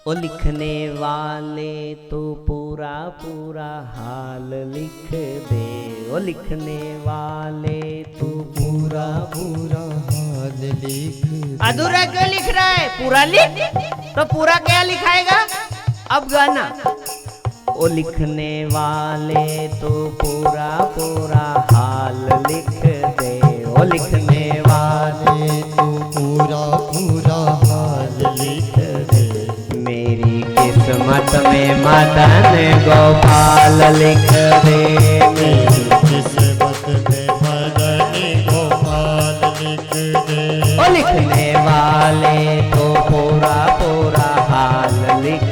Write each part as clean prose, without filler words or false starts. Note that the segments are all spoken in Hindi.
ओ लिखने वाले तो पूरा पूरा हाल लिख दे। ओ लिखने वाले तो पूरा पूरा हाल लिख दे। अधूरा क्यों लिख रहा है? पूरा लिख। तो पूरा क्या लिखाएगा? अब गाना। ओ लिखने वाले तो पूरा पूरा हाल लिख दे। ओ लिखने वाले तो पूरा पूरा हाल लिख दे। मेरी किस्मत में मदन गोपाल लिख दे। मेरी किस्मत में मदन गोपाल लिख दे। ओ लिखने वाले तो पूरा पूरा हाल लिख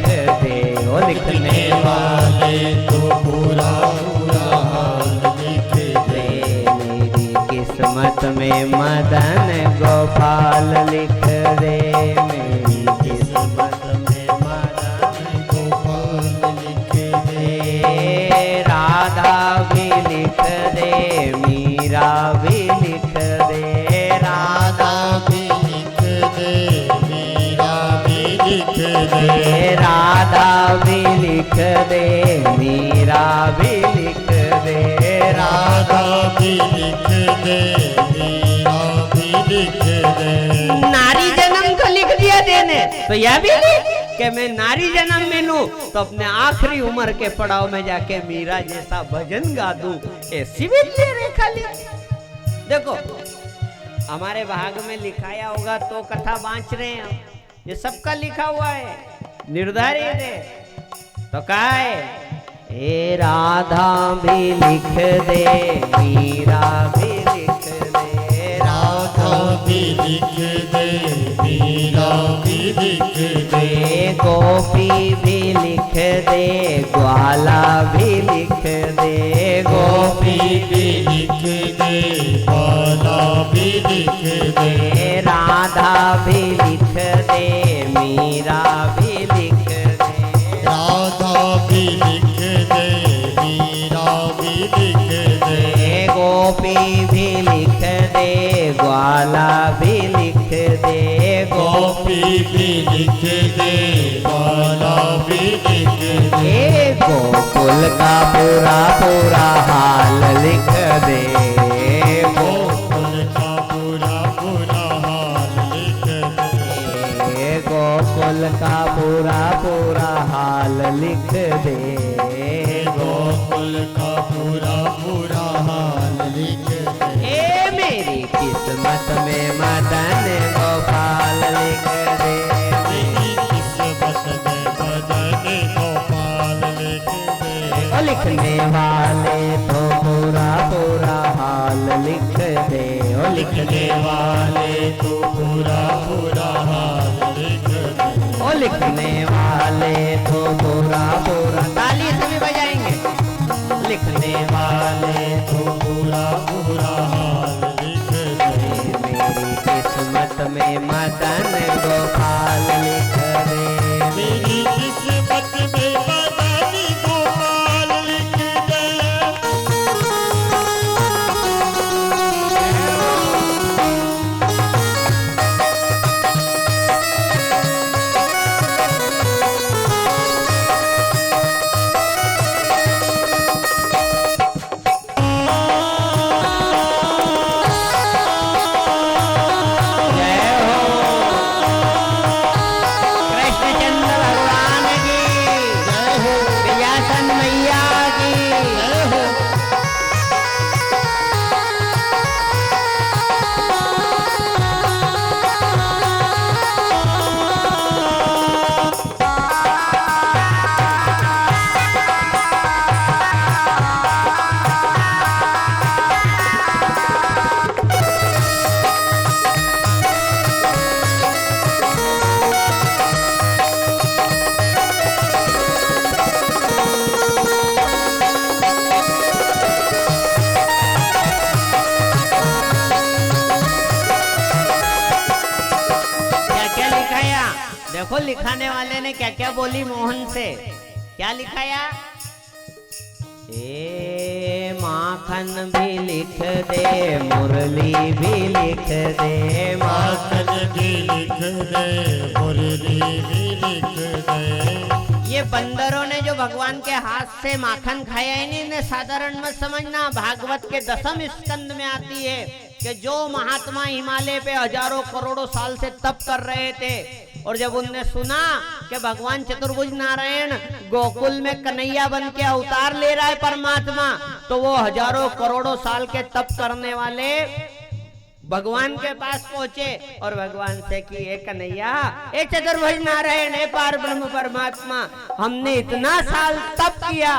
दे। ओ लिखने वाले तो पूरा पूरा हाल लिख दे। मेरी किस्मत में मदन गोपाल लिख दे। मेरी किस्मत में मदन गोपाल लिख दे। राधा भी लिख दे, मीरा भी लिख दे। राधा भी लिख दे, मीरा भी लिख दे। राधा भी लिख दे, मीरा भी लिख दे। राधा भी लिख दे, मीरा भी लिख दे। नारी जन्म तो लिख दिया देने, तो यह भी लिख कि मैं नारी जन्म में लूं तो अपने आखिरी उम्र के पड़ाव में जाके मीरा जैसा भजन गा दूं। ऐसी भी रेखा लिख। देखो हमारे भाग में लिखाया होगा तो कथा बांच रहे हैं हम। ये सबका लिखा हुआ है, निर्धारित है। तो क्या है? ए राधा भी लिख दे, मीरा भी लिख दे। राधा भी लिख दे, मीरा भी लिख दे। गोपी भी लिख दे, ग्वाला भी लिख दे। गोपी भी लिख दे, ग्वाला भी लिख दे। राधा भी लिख दे, मीरा भी लिख दे। राधा भी लिख दे, मीरा भी लिख दे। गोपी भी लिख दे, ग्वाला भी लिख दे। गोपी भी लिख दे, ग्वाला भी लिख दे। गोकुल का पूरा पूरा हाल लिख दे। गोकुल का पूरा पूरा हाल लिख दे। गोकुल का पूरा पूरा हाल लिख दे। गोकुल का पूरा पूरा हाल लिख दे। ए मेरी किस्मत में मदन गोपाल लिख दे। मेरी किस्मत में मदन गोपाल लिख दे। ओ लिखने वाले तो पूरा पूरा हाल लिख दे। ओ लिखने वाले तो पूरा पूरा हाल लिख दे। ओ लिखने वाले तो पूरा पूरा, ताली सभी बजाएंगे। लिखने वाले तो पूरा पूरा हाल लिख दे। मेरी किस्मत में मदन गोपाल लिख दे। मेरी किस्मत में मदन गोपाल लिख दे। देखो लिखाने वाले ने क्या क्या बोली मोहन से। क्या लिखाया? ए माखन भी लिख दे, मुरली भी लिख दे। माखन भी लिख दे, मुरली भी लिख दे। बंदरों ने जो भगवान के हाथ से माखन खाया है नहीं, इन्हें साधारण मत समझना। भागवत के 10वें स्कंद में आती है कि जो महात्मा हिमालय पे हजारों करोड़ों साल से तप कर रहे थे, और जब उनने सुना कि भगवान चतुर्भुज नारायण गोकुल में कन्हैया बन के अवतार ले रहा है परमात्मा, तो वो हजारों करोड़ों साल के तप करने वाले भगवान के पास पहुंचे और भगवान से कि ए कन्हैया, ए चतुर्भुज नारायण, ए पार ब्रह्म परमात्मा, हमने इतना साल तप किया,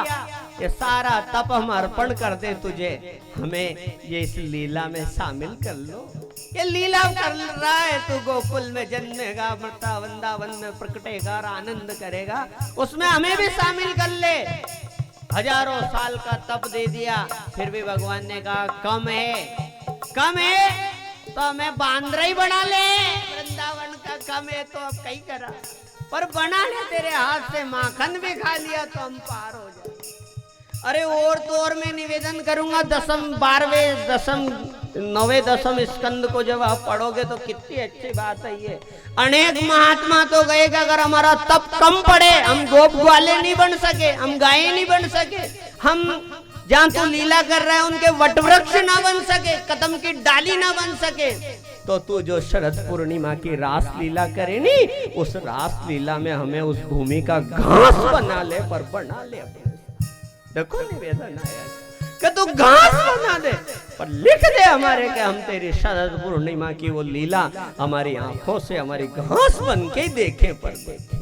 ये सारा तप हम अर्पण कर दे तुझे, हमें ये इस लीला में शामिल कर लो। ये लीला कर रहा है, तू गोकुल में जन्मेगा, मरता वृंदावन में प्रकटेगा और आनंद करेगा, उसमें हमें भी शामिल कर ले। हजारों साल का तप दे दिया, फिर भी भगवान ने कहा कम है तो हमें बांद्रा ही बना ले, वृंदावन का कम है तो अब कहीं करा, पर बना ले, तेरे हाथ से माखन भी खा लिया तो हम पार हो जाए। अरे और तो और मैं निवेदन करूंगा, 10वें 12वें 9वें 10वें स्कंद को जब आप पढ़ोगे तो कितनी अच्छी बात है ये। अनेक महात्मा तो गए कि अगर हमारा तप कम पड़े, हम गोप ग्वाले नहीं बन सके, हम गाय नहीं बन सके, हम जहां तू लीला कर रहा है उनके वटवृक्ष ना बन सके, कदम की डाली ना बन सके, तो तू जो शरद पूर्णिमा की रास लीला करे नी, उस रास लीला में हमें उस भूमि का घास बना ले, पर बना ले। देखो निवेदन आया कि तू घास बना दे, पर लिख दे हमारे कि हम तेरी शरद पूर्णिमा की वो लीला हमारी आंखों से हमारी घास बन के देखें, पर देखें।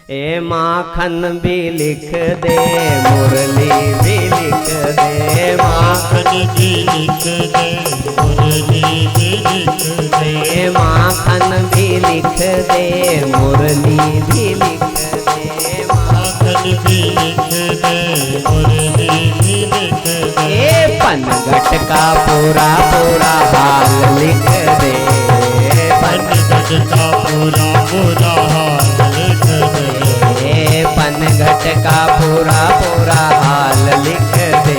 ए माखन भी लिख दे, मुरली भी लिख दे, माखन भी लिख दे, मुरली भी लिख दे, माखन भी लिख दे, मुरली भी लिख दे, माखन भी लिख दे, मुरली भी लिख दे, ए पनघट का पूरा पूरा हाल लिख दे, पनघट का पूरा पूरा हाल लिख दे, पनघट का पूरा पूरा हाल लिख दे,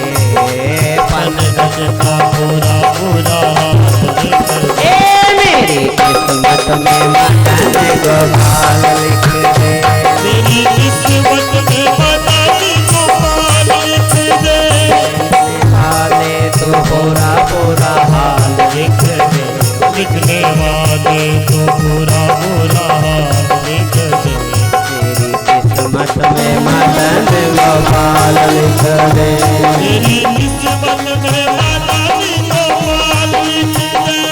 पनघट का पूरा पूरा हाल लिख दे, मेरी किस्मत में मदन गोपाल लिख दे, मेरी किस्मत में मदन गोपाल लिख दे, हाले तू पूरा पूरा हाल लिख दे, लिखने वाले तू पूरा पूरा हाल लिख दे, किस्मत में मदन गोपाल लिख दे, मेरी किस्मत में मदन गोपाल लिख दे।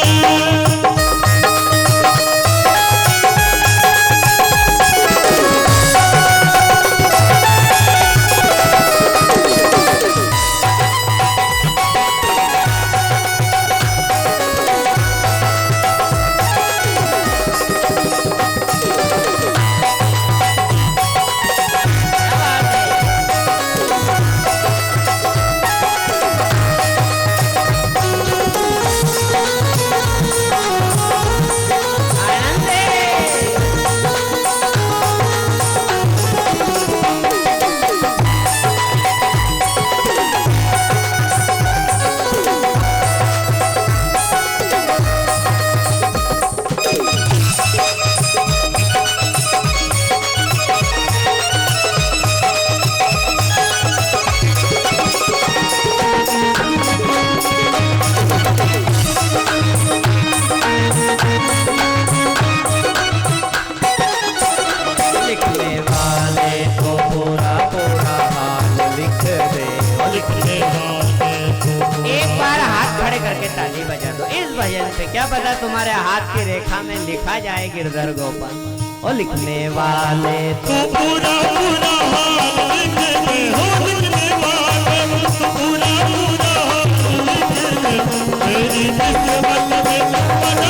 क्या पता तुम्हारे हाथ की रेखा में लिखा जाए गिरधर गोपाल। और लिखने वाले तो पूरा पूरा हाल लिख दे, हो लिखने वाले तो पूरा पूरा हाल लिख दे, तेरी किस्मत में मदन